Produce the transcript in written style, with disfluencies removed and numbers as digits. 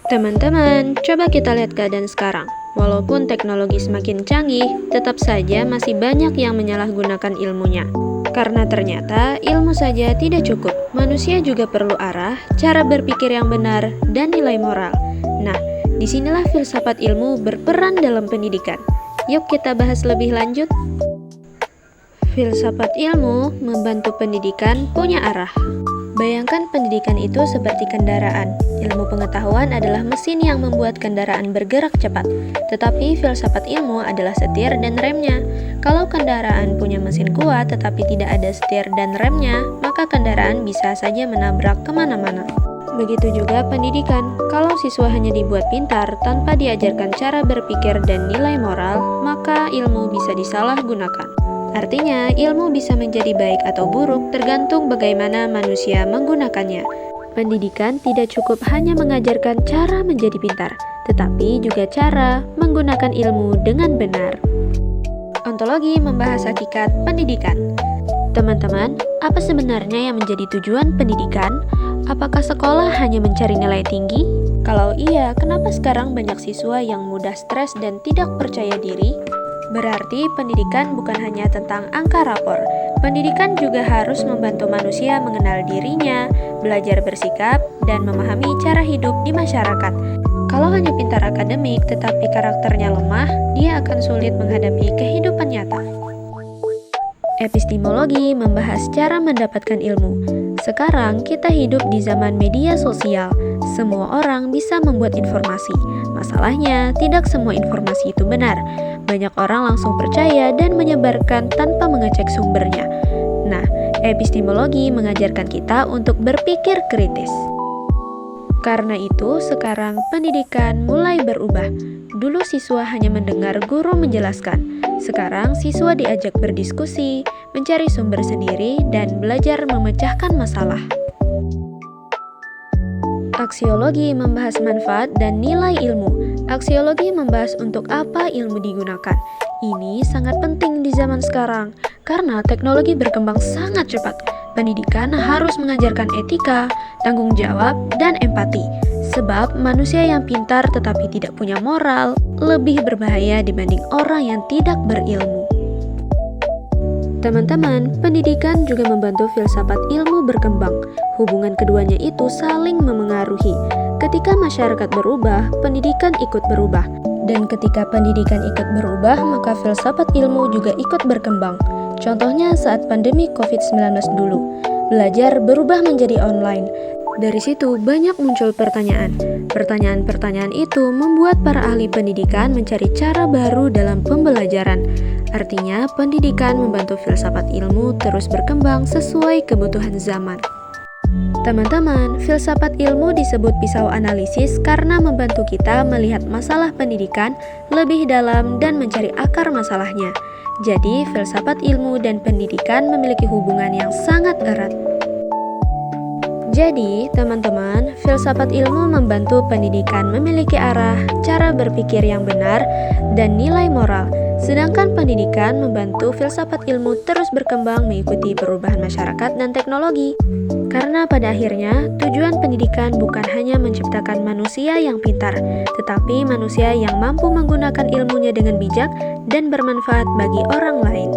Teman-teman, coba kita lihat keadaan sekarang. Walaupun teknologi semakin canggih, tetap saja masih banyak yang menyalahgunakan ilmunya. Karena ternyata ilmu saja tidak cukup, manusia juga perlu arah, cara berpikir yang benar, dan nilai moral. Nah, disinilah filsafat ilmu berperan dalam pendidikan. Yuk kita bahas lebih lanjut. Filsafat ilmu membantu pendidikan punya arah. Bayangkan pendidikan itu seperti kendaraan. Ilmu pengetahuan adalah mesin yang membuat kendaraan bergerak cepat. Tetapi filsafat ilmu adalah setir dan remnya. Kalau kendaraan punya mesin kuat tetapi tidak ada setir dan remnya, maka kendaraan bisa saja menabrak kemana-mana. Begitu juga pendidikan. Kalau siswa hanya dibuat pintar tanpa diajarkan cara berpikir dan nilai moral, maka ilmu bisa disalahgunakan. Artinya, ilmu bisa menjadi baik atau buruk tergantung bagaimana manusia menggunakannya. Pendidikan tidak cukup hanya mengajarkan cara menjadi pintar, tetapi juga cara menggunakan ilmu dengan benar. Ontologi membahas hakikat pendidikan. Teman-teman, apa sebenarnya yang menjadi tujuan pendidikan? Apakah sekolah hanya mencari nilai tinggi? Kalau iya, kenapa sekarang banyak siswa yang mudah stres dan tidak percaya diri? Berarti pendidikan bukan hanya tentang angka rapor. Pendidikan juga harus membantu manusia mengenal dirinya, belajar bersikap, dan memahami cara hidup di masyarakat. Kalau hanya pintar akademik tetapi karakternya lemah, dia akan sulit menghadapi kehidupan nyata. Epistemologi membahas cara mendapatkan ilmu. Sekarang kita hidup di zaman media sosial. Semua orang bisa membuat informasi. Masalahnya, tidak semua informasi itu benar. Banyak orang langsung percaya dan menyebarkan tanpa mengecek sumbernya. Nah, epistemologi mengajarkan kita untuk berpikir kritis. Karena itu, sekarang pendidikan mulai berubah. Dulu siswa hanya mendengar guru menjelaskan. Sekarang siswa diajak berdiskusi, mencari sumber sendiri, dan belajar memecahkan masalah. Aksiologi membahas manfaat dan nilai ilmu. Aksiologi membahas untuk apa ilmu digunakan. Ini sangat penting di zaman sekarang, karena teknologi berkembang sangat cepat. Pendidikan harus mengajarkan etika, tanggung jawab, dan empati. Sebab manusia yang pintar tetapi tidak punya moral, lebih berbahaya dibanding orang yang tidak berilmu. Teman-teman, pendidikan juga membantu filsafat ilmu berkembang. Hubungan keduanya itu saling memengaruhi. Ketika masyarakat berubah, pendidikan ikut berubah. Dan ketika pendidikan ikut berubah, maka filsafat ilmu juga ikut berkembang. Contohnya saat pandemi COVID-19 dulu. Belajar berubah menjadi online. Dari situ banyak muncul pertanyaan. Pertanyaan-pertanyaan itu membuat para ahli pendidikan mencari cara baru dalam pembelajaran. Artinya, pendidikan membantu filsafat ilmu terus berkembang sesuai kebutuhan zaman. Teman-teman, filsafat ilmu disebut pisau analisis karena membantu kita melihat masalah pendidikan lebih dalam dan mencari akar masalahnya. Jadi, filsafat ilmu dan pendidikan memiliki hubungan yang sangat erat. Jadi, teman-teman, filsafat ilmu membantu pendidikan memiliki arah, cara berpikir yang benar, dan nilai moral. Sedangkan pendidikan membantu filsafat ilmu terus berkembang mengikuti perubahan masyarakat dan teknologi. Karena pada akhirnya, tujuan pendidikan bukan hanya menciptakan manusia yang pintar, tetapi manusia yang mampu menggunakan ilmunya dengan bijak dan bermanfaat bagi orang lain.